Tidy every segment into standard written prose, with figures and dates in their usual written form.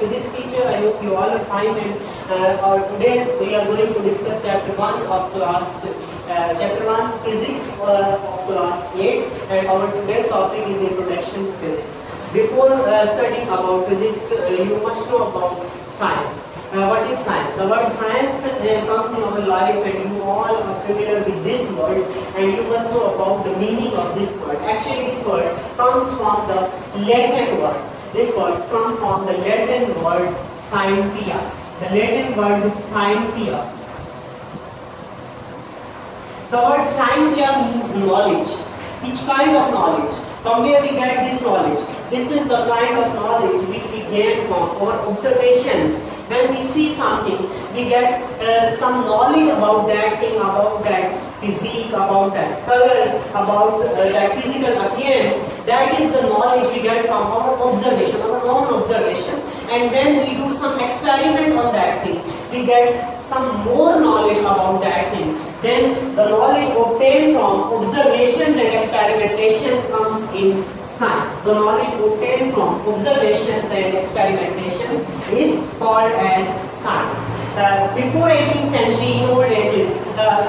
physics teacher. I hope you all are fine. And today we are going to discuss chapter 1 of class, chapter 1 physics of class 8. And our today's topic is introduction to physics. Before studying about physics, you must know about science. What is science? The word science comes in our life, and you all are familiar with this word, and you must know about the meaning of this word. Actually, this word comes from the Latin word. This word comes from the Latin word scientia. The Latin word is scientia. The word scientia means knowledge. Which kind of knowledge? From where we get this knowledge? This is the kind of knowledge which we gain from our observations. When we see something, we get some knowledge about that thing, about that physique, about that color, about that physical appearance. That is the knowledge we get from our observation, our own observation. And then we do some experiment on that thing. We get some more knowledge about that thing. Then the knowledge obtained from observations and experimentation comes in science. The knowledge obtained from observations and experimentation is called as science. Before 18th century, in old ages,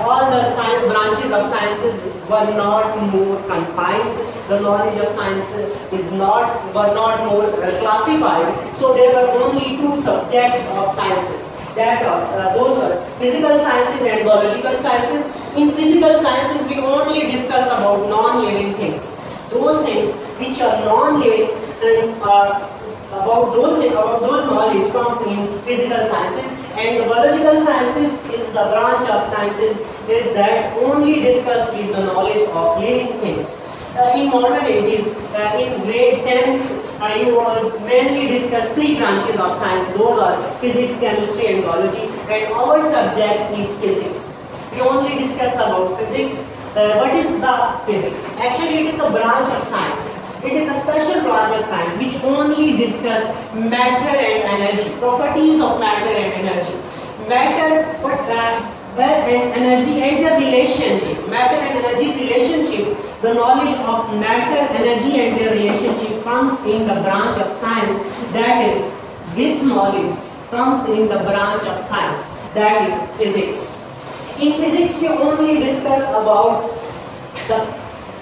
all the branches of sciences were not more confined. The knowledge of science were not more classified. So there were only two subjects of sciences. Those were physical sciences and biological sciences. In physical sciences, we only discuss about non-living things. Those things which are non-living, about those knowledge comes in physical sciences. And the biological sciences is the branch of sciences is that only discuss with the knowledge of living things. In modern ages, in grade 10, you will mainly discuss three branches of science. Those are physics, chemistry and biology, and our subject is physics. We only discuss about physics. What is the physics? Actually, it is a branch of science. It is a special branch of science which only discuss matter and energy, properties of matter and energy. Matter and energy and their relationship. Matter and energy's relationship, the knowledge of matter, energy and their relationship comes in the branch of science. That is, this knowledge comes in the branch of science, that is physics. In physics, we only discuss about the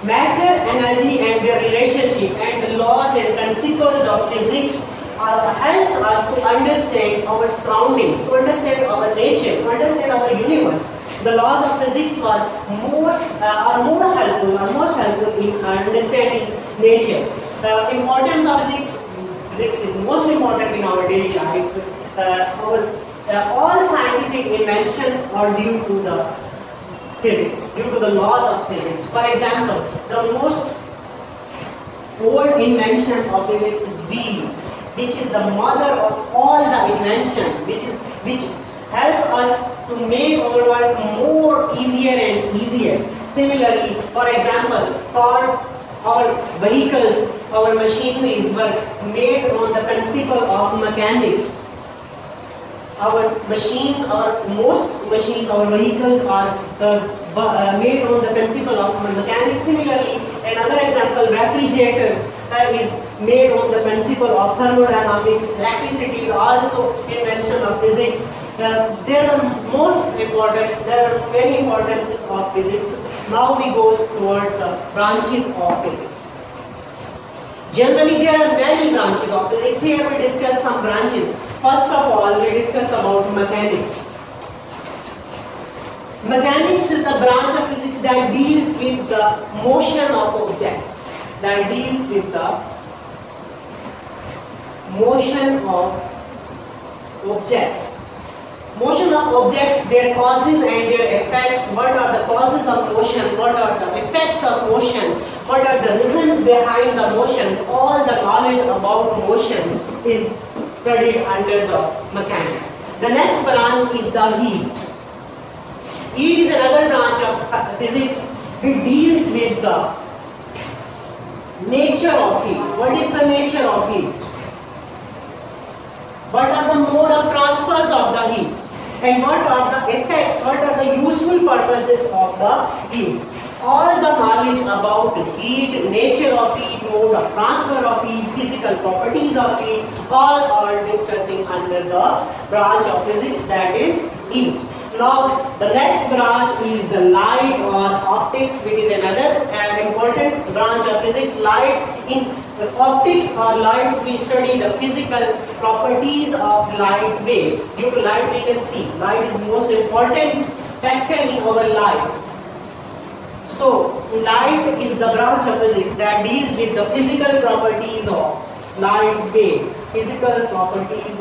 matter, energy and their relationship, and the laws and principles of physics helps us to understand our surroundings, to understand our nature, to understand our universe. The laws of physics are most helpful in understanding nature. The importance of physics is most important in our daily life. All scientific inventions are due to the physics, due to the laws of physics. For example, the most old invention of physics is wheel, which is the mother of all the invention, which help us to make our work more easier and easier. Similarly, for example, our vehicles, our machineries were made on the principle of mechanics. Our machines, our vehicles are made on the principle of mechanics. Similarly, another example, refrigerator is made on the principle of thermodynamics. Electricity is also invention of physics. There are many importances of physics. Now we go towards branches of physics. Generally, there are many branches of physics. Here we discuss some branches. First of all, we discuss about mechanics. Mechanics is the branch of physics that deals with the motion of objects. Motion of objects, their causes and their effects. What are the causes of motion? What are the effects of motion? What are the reasons behind the motion? All the knowledge about motion is studied under the mechanics. The next branch is the heat. Heat is another branch of physics which deals with the nature of heat. What is the nature of heat? What are the mode of transfers of the heat? And what are the effects, what are the useful purposes of the heats? All the knowledge about heat, nature of heat, mode of transfer of heat, physical properties of heat, all are discussing under the branch of physics, that is heat. Now the next branch is the light or optics, which is another important branch of physics. Light, in optics or lights, we study the physical properties of light waves. Due to light we can see, light is the most important factor in our life. So light is the branch of physics that deals with the physical properties of light waves. Physical properties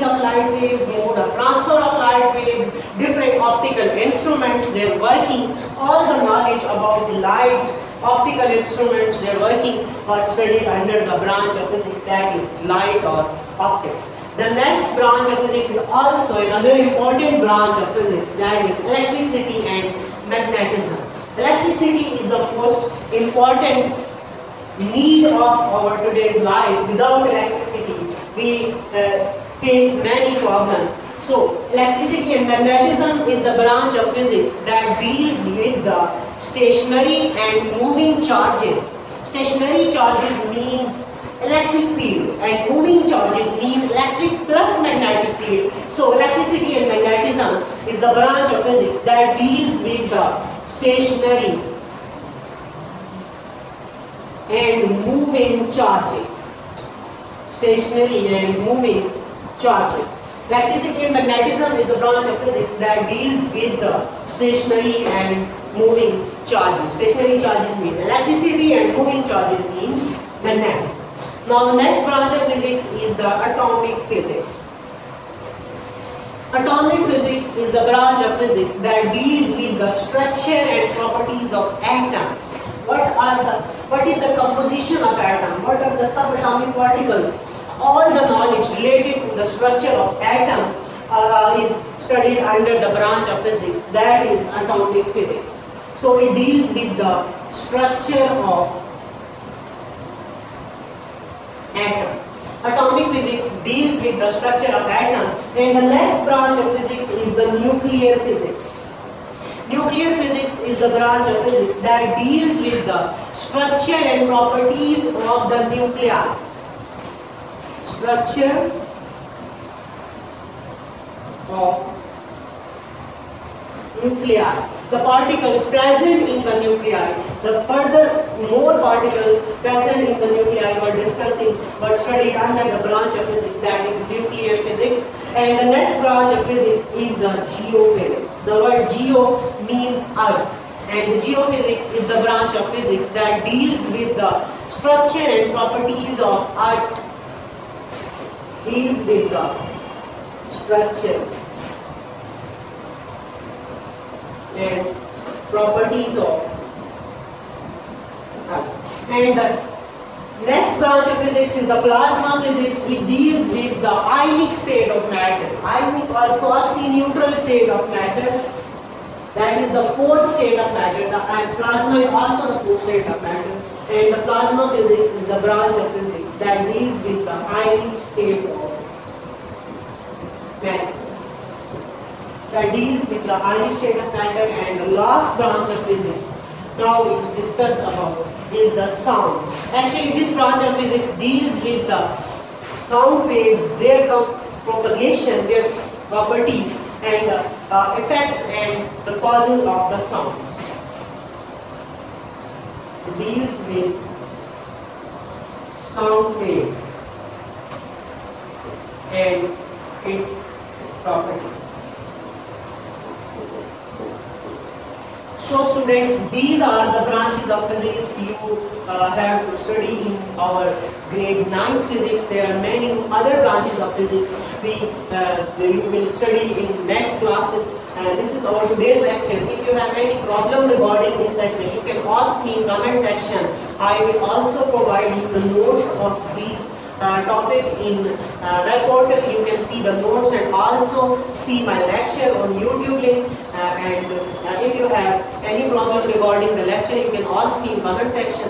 of light waves, mode of transfer of light waves, different optical instruments, their working, all the knowledge about light, optical instruments, their working are studied under the branch of physics, that is light or optics. The next branch of physics is also another important branch of physics, that is electricity and magnetism. Electricity is the most important need of our today's life. Without electricity, we face many problems. So electricity and magnetism is the branch of physics that deals with the stationary and moving charges. Stationary charges means electric field and moving charges mean electric plus magnetic field. So electricity and magnetism is the branch of physics that deals with the stationary and moving charges. Stationary and moving charges. Electricity and magnetism is the branch of physics that deals with the stationary and moving charges. Stationary charges mean electricity and moving charges means magnetism. Now the next branch of physics is the atomic physics. Atomic physics is the branch of physics that deals with the structure and properties of atom. What is the composition of atom? What are the subatomic particles? All the knowledge related to the structure of atoms is studied under the branch of physics, that is atomic physics. So it deals with the structure of atom. Atomic physics deals with the structure of atom, and the next branch of physics is the nuclear physics. Nuclear physics is the branch of physics that deals with the structure and properties of the nuclei. Structure of nuclei. The particles present in the nuclei. The further more particles present in the nuclei we are discussing but studied under the branch of physics, that is nuclear physics. And the next branch of physics is the geophysics. The word geo means earth, and the geophysics is the branch of physics that deals with the structure and properties of earth. Deals with the structure and properties of earth. And the next branch of physics is the plasma physics, which deals with the ionic state of matter. Ionic or quasi-neutral state of matter, that is the fourth state of matter. And plasma is also the fourth state of matter. And the plasma physics is the branch of physics that deals with the ionic state of matter. That deals with the ionic state of matter. And the last branch of physics now is discussed about is the sound. Actually, this branch of physics deals with the sound waves, their propagation, their properties, and the effects and the causes of the sounds. It deals with sound waves and its properties. So students, these are the branches of physics you have to study in our grade 9 physics. There are many other branches of physics you will study in next classes. And this is our today's lecture. If you have any problem regarding this lecture, you can ask me in comment section. I will also provide you the notes of these topic in web portal. You can see the notes and also see my lecture on YouTube link. And if you have any problem regarding the lecture, you can ask me in comment section.